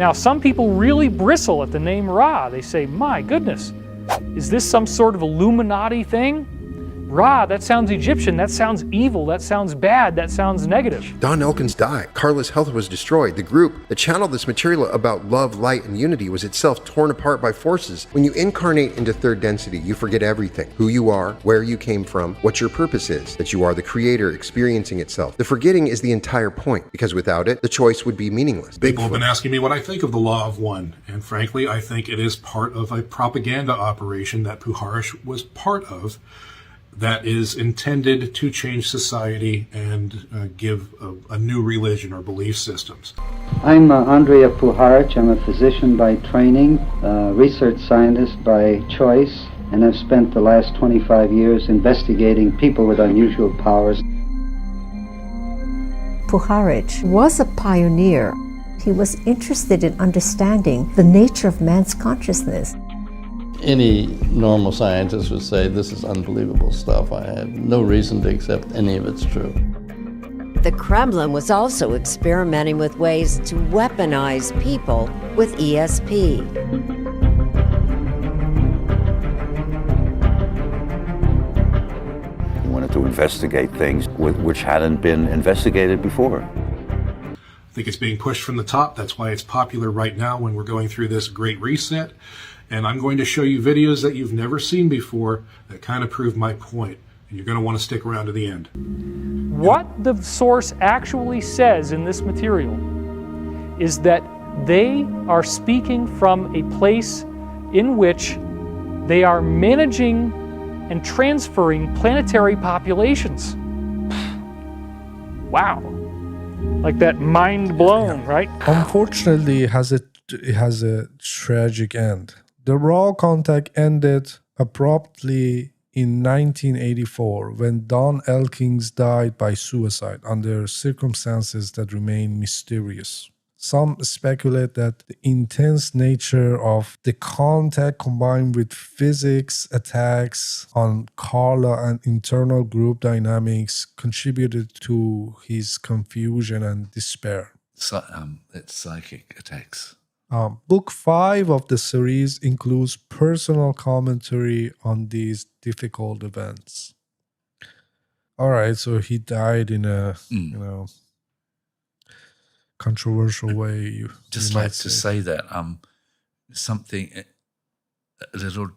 Now, some people really bristle at the name Ra. They say, my goodness, is this some sort of Illuminati thing? Ra, that sounds Egyptian, that sounds evil, that sounds bad, that sounds negative. Don Elkins died. Carla's health was destroyed. The group that channeled this material about love, light, and unity was itself torn apart by forces. When you incarnate into third density, you forget everything. Who you are, where you came from, what your purpose is, that you are the creator experiencing itself. The forgetting is the entire point, because without it, the choice would be meaningless. People have been asking me what I think of the Law of One, and frankly, I think it is part of a propaganda operation that Puharich was part of, that is intended to change society and give a new religion or belief systems. I'm Andrea Puharich. I'm a physician by training, research scientist by choice, and I've spent the last 25 years investigating people with unusual powers. Puharich was a pioneer. He was interested in understanding the nature of man's consciousness. Any normal scientist would say, this is unbelievable stuff. I have no reason to accept any of it's true. The Kremlin was also experimenting with ways to weaponize people with ESP. He wanted to investigate things which hadn't been investigated before. I think it's being pushed from the top. That's why it's popular right now when we're going through this great reset. And I'm going to show you videos that you've never seen before that kind of prove my point. And you're going to want to stick around to the end. What the source actually says in this material is that they are speaking from a place in which they are managing and transferring planetary populations. Wow. Like that mind blown, right? Unfortunately, it has a tragic end. The raw contact ended abruptly in 1984 when Don Elkins died by suicide under circumstances that remain mysterious. Some speculate that the intense nature of the contact combined with physics attacks on Carla and internal group dynamics contributed to his confusion and despair. It's psychic attacks. Book 5 of the series includes personal commentary on these difficult events. All right, so he died in a controversial way. You like to say that something a little.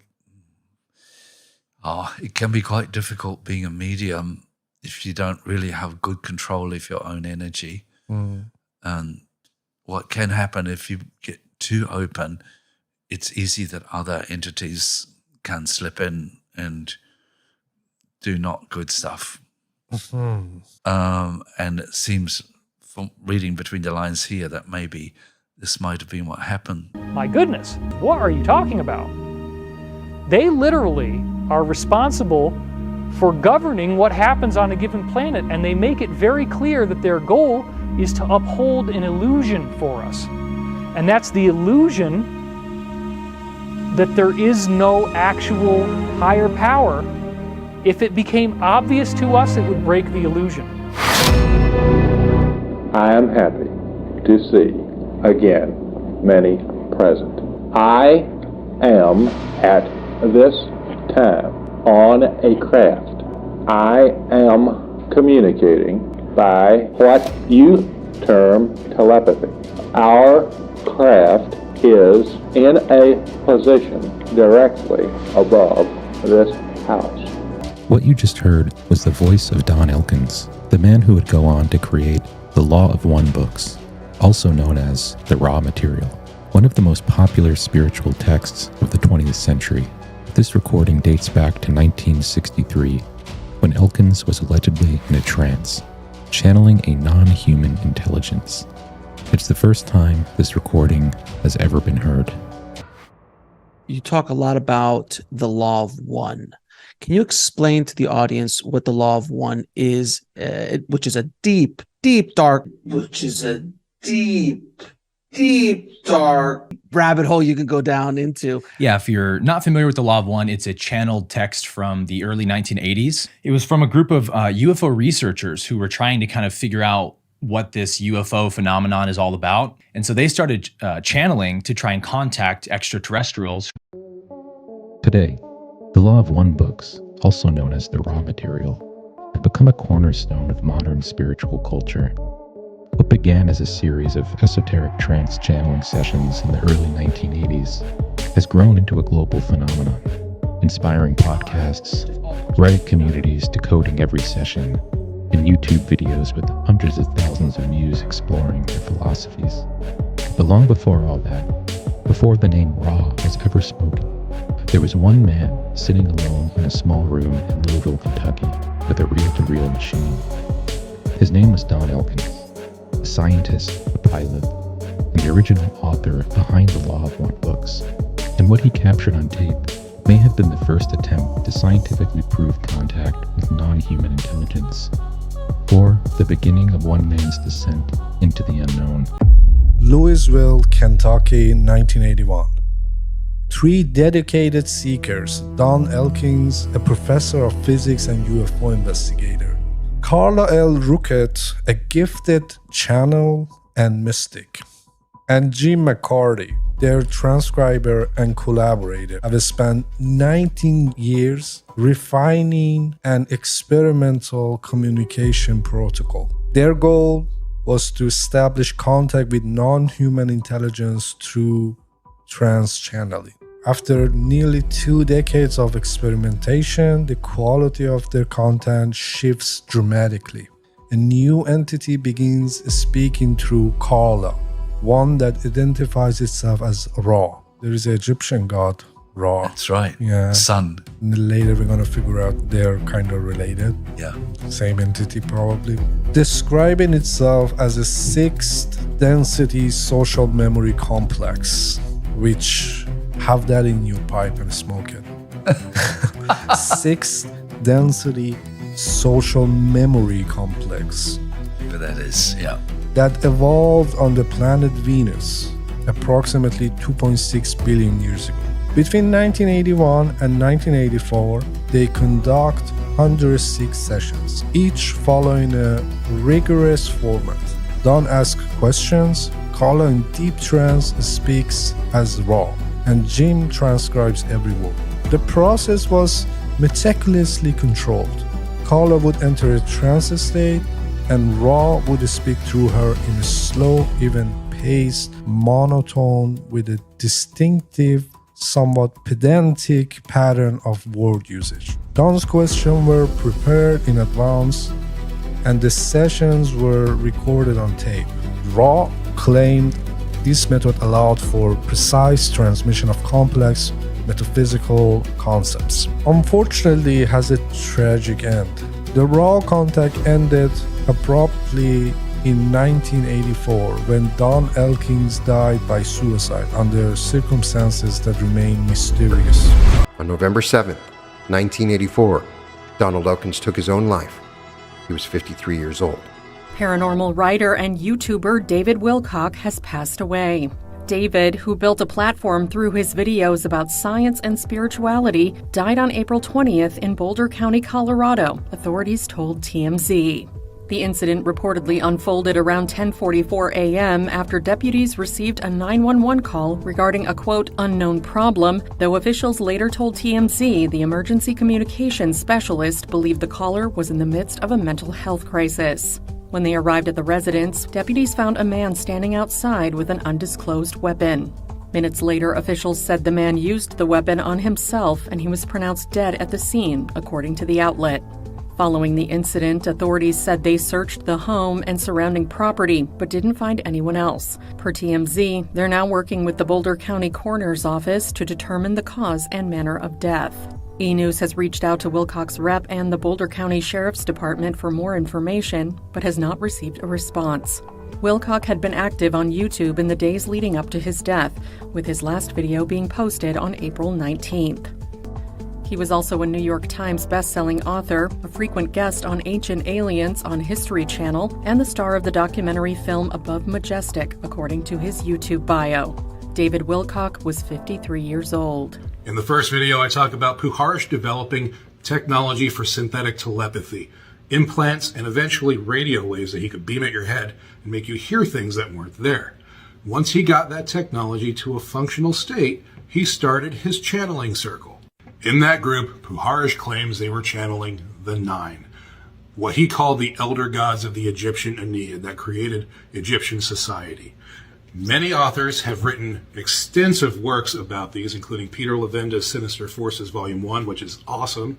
It can be quite difficult being a medium if you don't really have good control of your own energy. And what can happen if you get too open, it's easy that other entities can slip in and do not good stuff. And it seems from reading between the lines here that maybe this might have been what happened. My goodness, what are you talking about? They literally are responsible for governing what happens on a given planet, and they make it very clear that their goal is to uphold an illusion for us. And that's the illusion that there is no actual higher power. If it became obvious to us, it would break the illusion. I am happy to see again many present. I am at this time on a craft. I am communicating by what you term telepathy. Our craft is in a position directly above this house. What you just heard was the voice of Don Elkins, the man who would go on to create the Law of One books, also known as the Raw Material, one of the most popular spiritual texts of the 20th century. This recording dates back to 1963, when Elkins was allegedly in a trance, channeling a non-human intelligence. It's the first time this recording has ever been heard. You talk a lot about the Law of One. Can you explain to the audience what the Law of One is, which is a deep, dark rabbit hole you can go down into? Yeah, if you're not familiar with the Law of One, it's a channeled text from the early 1980s. It was from a group of UFO researchers who were trying to kind of figure out what this UFO phenomenon is all about. And so they started channeling to try and contact extraterrestrials. Today, the Law of One books, also known as the raw material, have become a cornerstone of modern spiritual culture. What began as a series of esoteric trance channeling sessions in the early 1980s has grown into a global phenomenon, inspiring podcasts, Reddit communities decoding every session, and YouTube videos with hundreds of thousands of views exploring their philosophies. But long before all that, before the name Ra was ever spoken, there was one man sitting alone in a small room in Louisville, Kentucky, with a reel-to-reel machine. His name was Don Elkins, a scientist, a pilot, and the original author behind the Law of One books. And what he captured on tape may have been the first attempt to scientifically prove contact with non-human intelligence, or the beginning of one man's descent into the unknown. Louisville, Kentucky, 1981. 3 dedicated seekers, Don Elkins, a professor of physics and UFO investigator, Carla L. Ruckett, a gifted channel and mystic, and Jim McCarty, their transcriber and collaborator, have spent 19 years refining an experimental communication protocol. Their goal was to establish contact with non-human intelligence through trans-channeling. After nearly 2 decades of experimentation, the quality of their content shifts dramatically. A new entity begins speaking through Carla, one that identifies itself as Ra. There is an Egyptian god, Ra. That's right. Yeah. Sun. And later we're going to figure out they're kind of related. Yeah. Same entity probably. Describing itself as a 6th density social memory complex, which have that in your pipe and smoke it. 6th density social memory complex. But that is, yeah. That evolved on the planet Venus approximately 2.6 billion years ago. Between 1981 and 1984, they conduct 106 sessions, each following a rigorous format. Don asks questions, Carla in deep trance speaks as Ra, and Jim transcribes every word. The process was meticulously controlled. Carla would enter a trance state, and Ra would speak through her in a slow, even-paced monotone with a distinctive, somewhat pedantic pattern of word usage. Don's questions were prepared in advance, and the sessions were recorded on tape. Ra claimed this method allowed for precise transmission of complex metaphysical concepts. Unfortunately, it has a tragic end. The Ra contact ended abruptly in 1984 when Don Elkins died by suicide under circumstances that remain mysterious. On November 7th, 1984, Donald Elkins took his own life. He was 53 years old. Paranormal writer and YouTuber David Wilcock has passed away. David, who built a platform through his videos about science and spirituality, died on April 20th in Boulder County, Colorado, authorities told TMZ. The incident reportedly unfolded around 10:44 a.m. after deputies received a 911 call regarding a, quote, unknown problem, though officials later told TMZ the emergency communications specialist believed the caller was in the midst of a mental health crisis. When they arrived at the residence, deputies found a man standing outside with an undisclosed weapon. Minutes later, officials said the man used the weapon on himself and he was pronounced dead at the scene, according to the outlet. Following the incident, authorities said they searched the home and surrounding property, but didn't find anyone else. Per TMZ, they're now working with the Boulder County Coroner's Office to determine the cause and manner of death. E! News has reached out to Wilcock's rep and the Boulder County Sheriff's Department for more information, but has not received a response. Wilcock had been active on YouTube in the days leading up to his death, with his last video being posted on April 19th. He was also a New York Times best-selling author, a frequent guest on Ancient Aliens on History Channel, and the star of the documentary film Above Majestic, according to his YouTube bio. David Wilcock was 53 years old. In the first video, I talk about Puharich developing technology for synthetic telepathy. implants, and eventually radio waves that he could beam at your head and make you hear things that weren't there. Once he got that technology to a functional state, he started his channeling circle. In that group, Puharich claims they were channeling the Nine, what he called the elder gods of the Egyptian Aeneid that created Egyptian society. Many authors have written extensive works about these, including Peter Levenda's Sinister Forces Volume 1, which is awesome,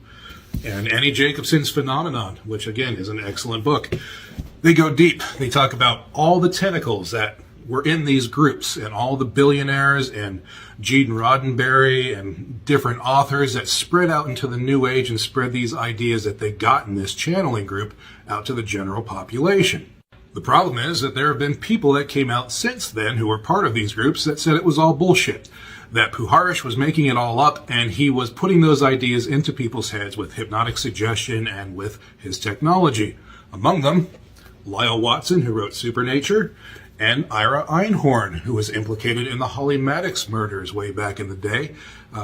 and Annie Jacobson's Phenomenon, which again is an excellent book. They go deep. They talk about all the tentacles that were in these groups and all the billionaires and Gene Roddenberry and different authors that spread out into the New Age and spread these ideas that they got in this channeling group out to the general population. The problem is that there have been people that came out since then who were part of these groups that said it was all bullshit, that Puharich was making it all up and he was putting those ideas into people's heads with hypnotic suggestion and with his technology. Among them, Lyle Watson, who wrote Supernature, and Ira Einhorn, who was implicated in the Holly Maddox murders way back in the day,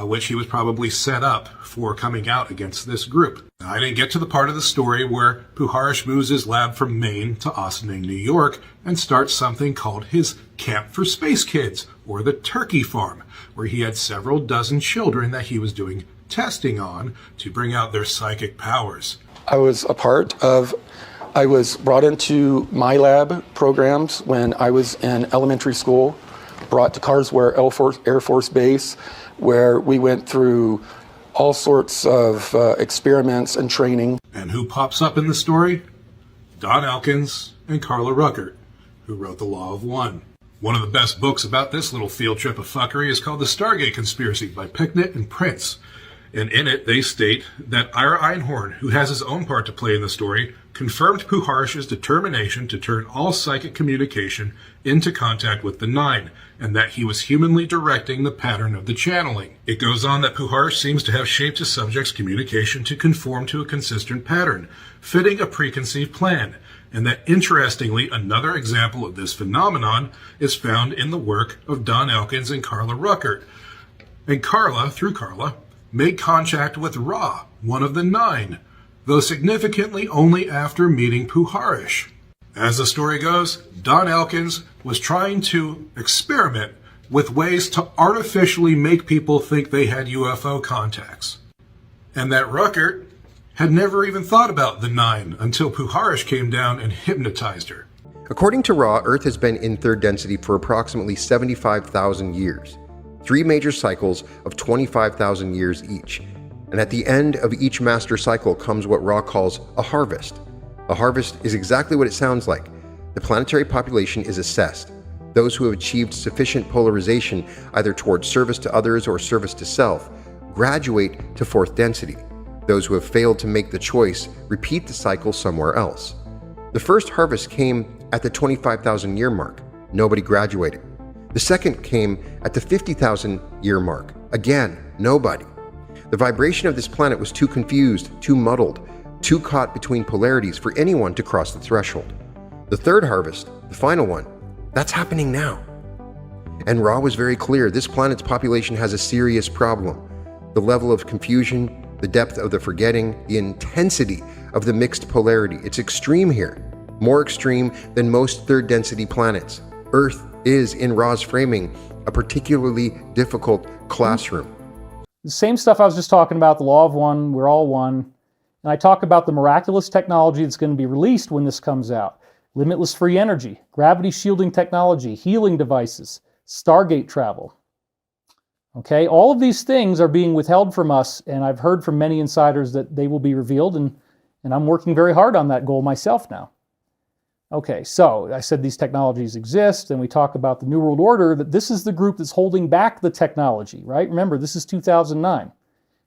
which he was probably set up for coming out against this group. Now, I didn't get to the part of the story where Puharich moves his lab from Maine to Ossining, New York, and starts something called his Camp for Space Kids, or the Turkey Farm, where he had several dozen children that he was doing testing on to bring out their psychic powers. I was brought into my lab programs when I was in elementary school, brought to Carswell Air Force Base, where we went through all sorts of experiments and training. And who pops up in the story? Don Elkins and Carla Ruckert, who wrote The Law of One. One of the best books about this little field trip of fuckery is called The Stargate Conspiracy by Picknett and Prince. And in it, they state that Ira Einhorn, who has his own part to play in the story, confirmed Puharich's determination to turn all psychic communication into contact with the Nine, and that he was humanly directing the pattern of the channeling. It goes on that Puharich seems to have shaped his subject's communication to conform to a consistent pattern, fitting a preconceived plan, and that interestingly, another example of this phenomenon is found in the work of Don Elkins and Carla Ruckert. And Carla, through Carla, made contact with Ra, one of the Nine, though significantly only after meeting Puharich. As the story goes, Don Elkins was trying to experiment with ways to artificially make people think they had UFO contacts, and that Ruckert had never even thought about the Nine until Puharich came down and hypnotized her. According to Ra, Earth has been in third density for approximately 75,000 years. 3 major cycles of 25,000 years each. And at the end of each master cycle comes what Ra calls a harvest. A harvest is exactly what it sounds like. The planetary population is assessed. Those who have achieved sufficient polarization, either towards service to others or service to self, graduate to 4th density. Those who have failed to make the choice repeat the cycle somewhere else. The first harvest came at the 25,000 year mark. Nobody graduated. The second came at the 50,000 year mark. Again, nobody. The vibration of this planet was too confused, too muddled, too caught between polarities for anyone to cross the threshold. The third harvest, the final one, that's happening now. And Ra was very clear, this planet's population has a serious problem. The level of confusion, the depth of the forgetting, the intensity of the mixed polarity, it's extreme here. More extreme than most third density planets. Earth is, in Ra's framing, a particularly difficult classroom. The same stuff I was just talking about, the law of one, we're all one. And I talk about the miraculous technology that's going to be released when this comes out. Limitless free energy, gravity shielding technology, healing devices, Stargate travel. Okay, all of these things are being withheld from us, and I've heard from many insiders that they will be revealed, and I'm working very hard on that goal myself now. Okay, so I said these technologies exist, and we talk about the New World Order, that this is the group that's holding back the technology, right? Remember, this is 2009.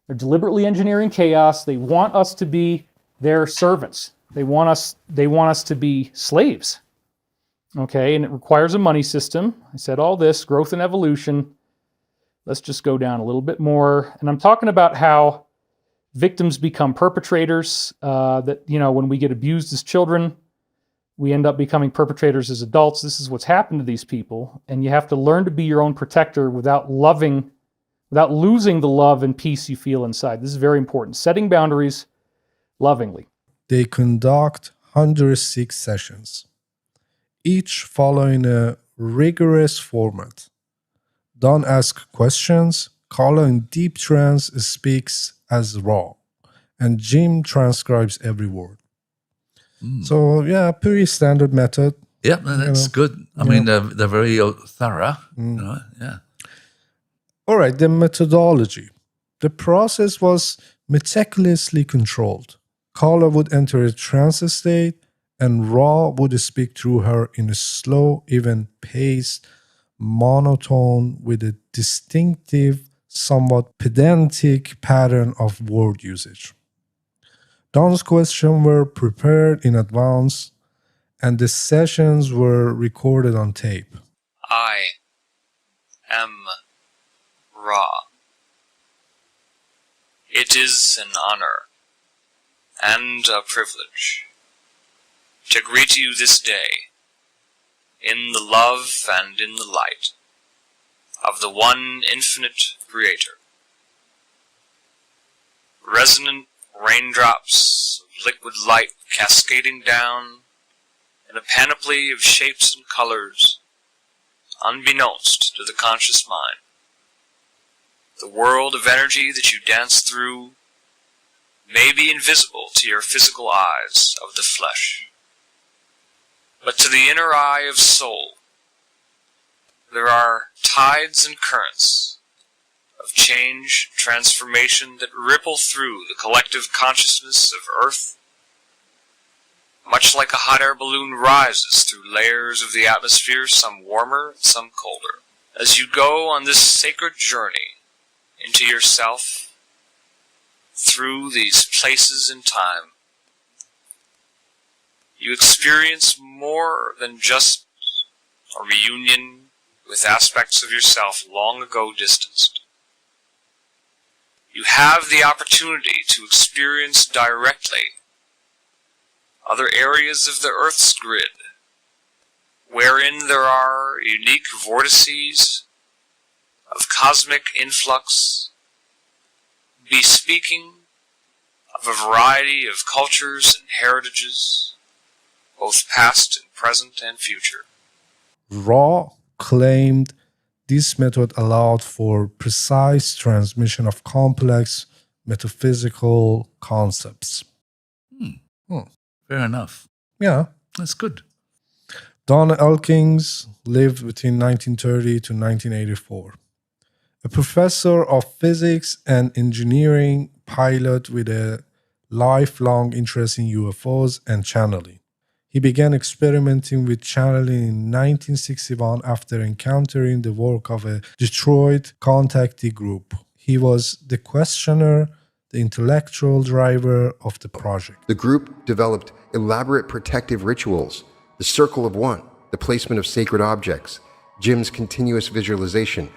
They're deliberately engineering chaos. They want us to be their servants. They want us to be slaves. Okay, and it requires a money system. I said all this, growth and evolution. Let's just go down a little bit more. And I'm talking about how victims become perpetrators, that, when we get abused as children, we end up becoming perpetrators as adults. This is what's happened to these people. And you have to learn to be your own protector without losing the love and peace you feel inside. This is very important. Setting boundaries lovingly. they conduct 106 sessions, each following a rigorous format. Don asks questions, Carla in deep trance speaks as raw, and Jim transcribes every word. So, yeah, pretty standard method. Yeah, that's good. I mean, they're very thorough. Yeah. All right, the methodology. The process was meticulously controlled. Carla would enter a trance state, and Ra would speak through her in a slow, even paced, monotone with a distinctive, somewhat pedantic pattern of word usage. Don's questions were prepared in advance, and the sessions were recorded on tape. I am Ra. It is an honor and a privilege to greet you this day in the love and in the light of the one infinite Creator. Resonant raindrops of liquid light cascading down in a panoply of shapes and colors, unbeknownst to the conscious mind. The world of energy that you dance through may be invisible to your physical eyes of the flesh, but to the inner eye of soul, there are tides and currents of change, transformation that ripple through the collective consciousness of Earth, much like a hot air balloon rises through layers of the atmosphere, some warmer and some colder. As you go on this sacred journey into yourself, through these places in time, you experience more than just a reunion with aspects of yourself long ago distanced. You have the opportunity to experience directly other areas of the Earth's grid, wherein there are unique vortices of cosmic influx, bespeaking of a variety of cultures and heritages, both past and present and future. Ra claimed this method allowed for precise transmission of complex metaphysical concepts. Fair enough. Yeah. That's good. Don Elkins lived between 1930 to 1984. A professor of physics and engineering, pilot with a lifelong interest in UFOs and channeling. He began experimenting with channeling in 1961 after encountering the work of a Detroit contactee group. He was the questioner, the intellectual driver of the project. The group developed elaborate protective rituals, the circle of one, the placement of sacred objects, Jim's continuous visualization,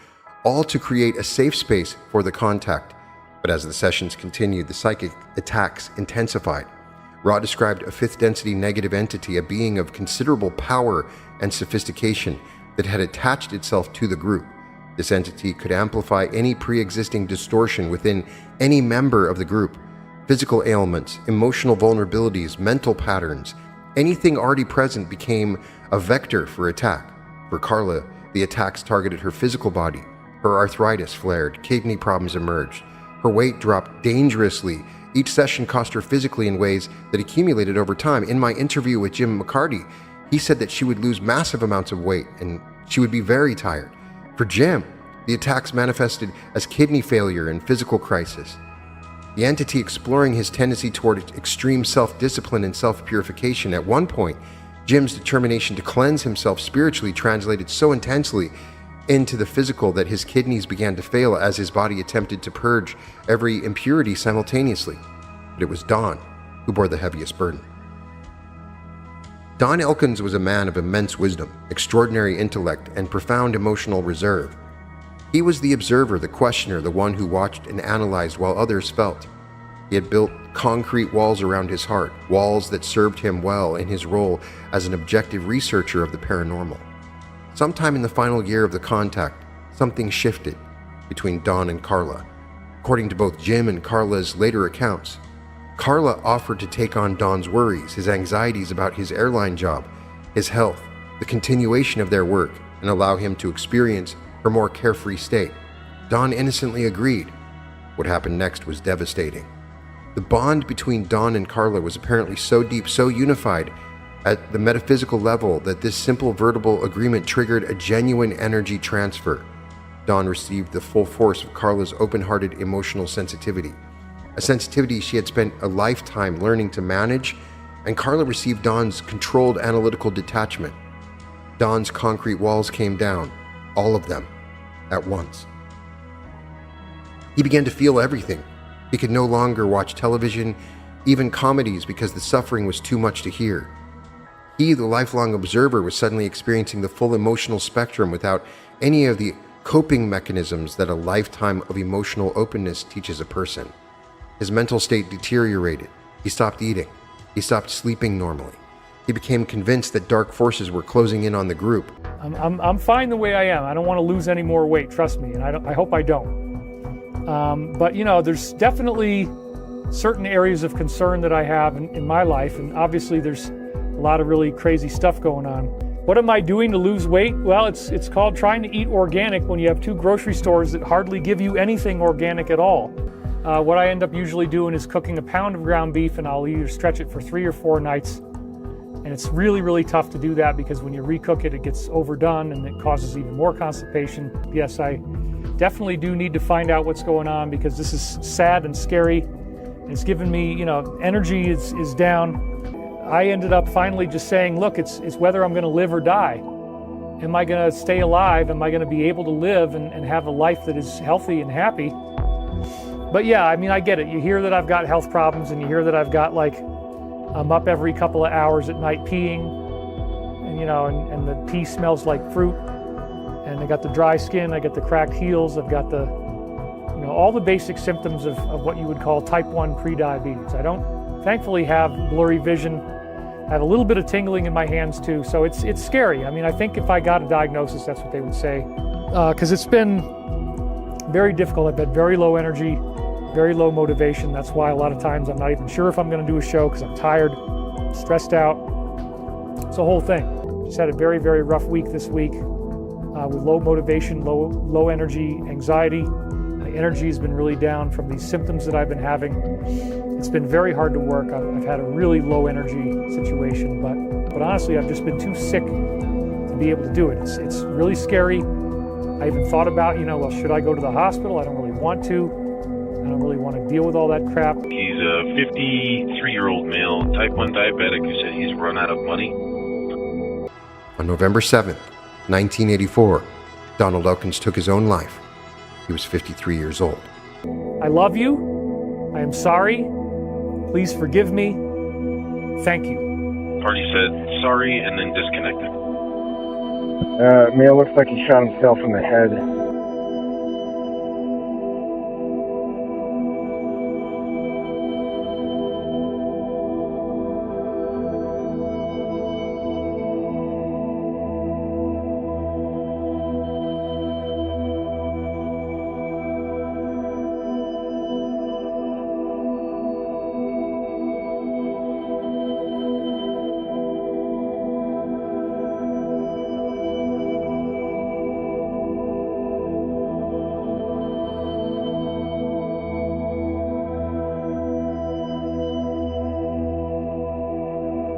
all to create a safe space for the contact. But as the sessions continued, the psychic attacks intensified. Ra described a fifth-density negative entity, a being of considerable power and sophistication that had attached itself to the group. This entity could amplify any pre-existing distortion within any member of the group. Physical ailments, emotional vulnerabilities, mental patterns, anything already present became a vector for attack. For Carla, the attacks targeted her physical body. Her arthritis flared, kidney problems emerged. Her weight dropped dangerously. Each session cost her physically in ways that accumulated over time. In my interview with Jim McCarty, he said that she would lose massive amounts of weight and she would be very tired. For Jim, the attacks manifested as kidney failure and physical crisis. The entity exploring his tendency toward extreme self-discipline and self-purification. At one point, Jim's determination to cleanse himself spiritually translated so intensely into the physical that his kidneys began to fail as his body attempted to purge every impurity simultaneously. But it was Don who bore the heaviest burden. Don Elkins was a man of immense wisdom, extraordinary intellect, and profound emotional reserve. He was the observer, the questioner, the one who watched and analyzed while others felt. He had built concrete walls around his heart, walls that served him well in his role as an objective researcher of the paranormal. Sometime in the final year of the contact, something shifted between Don and Carla. According to both Jim and Carla's later accounts, Carla offered to take on Don's worries, his anxieties about his airline job, his health, the continuation of their work, and allow him to experience her more carefree state. Don innocently agreed. What happened next was devastating. The bond between Don and Carla was apparently so deep, so unified at the metaphysical level that this simple verbal agreement triggered a genuine energy transfer. Don received the full force of Carla's open-hearted emotional sensitivity, a sensitivity she had spent a lifetime learning to manage, and Carla received Don's controlled analytical detachment. Don's concrete walls came down, all of them, at once. He began to feel everything. He could no longer watch television, even comedies, because the suffering was too much to hear. He, the lifelong observer, was suddenly experiencing the full emotional spectrum without any of the coping mechanisms that a lifetime of emotional openness teaches a person. His mental state deteriorated. He stopped eating. He stopped sleeping normally. He became convinced that dark forces were closing in on the group. I'm fine the way I am. I don't want to lose any more weight, trust me, and I hope I don't. But there's definitely certain areas of concern that I have in my life, and obviously there's a lot of really crazy stuff going on. What am I doing to lose weight? Well, it's called trying to eat organic when you have two grocery stores that hardly give you anything organic at all. What I end up usually doing is cooking a pound of ground beef, and I'll either stretch it for 3 or 4 nights. And it's really, really tough to do that because when you recook it, it gets overdone and it causes even more constipation. Yes, I definitely do need to find out what's going on because this is sad and scary. It's given me, energy is down. I ended up finally just saying, look, it's whether I'm going to live or die. Am I going to stay alive? Am I going to be able to live and have a life that is healthy and happy? But yeah, I get it. You hear that I've got health problems and you hear that I've got I'm up every couple of hours at night peeing and the pee smells like fruit. And I got the dry skin, I got the cracked heels, I've got the, all the basic symptoms of what you would call type 1 prediabetes. I don't, thankfully, have blurry vision. I have a little bit of tingling in my hands too, so it's scary. I think if I got a diagnosis, that's what they would say. Because it's been very difficult. I've had very low energy, very low motivation. That's why a lot of times I'm not even sure if I'm going to do a show because I'm tired, stressed out. It's a whole thing. Just had a very, very rough week this week. With low motivation, low energy, anxiety. My energy has been really down from these symptoms that I've been having. It's been very hard to work. I've had a really low energy situation, but honestly, I've just been too sick to be able to do it. It's really scary. I even thought about, well, should I go to the hospital? I don't really want to. I don't really want to deal with all that crap. He's a 53-year-old male, type 1 diabetic who said he's run out of money. On November 7th, 1984, Donald Elkins took his own life. He was 53 years old. I love you. I am sorry. Please forgive me. Thank you. Party said sorry and then disconnected. Male looks like he shot himself in the head.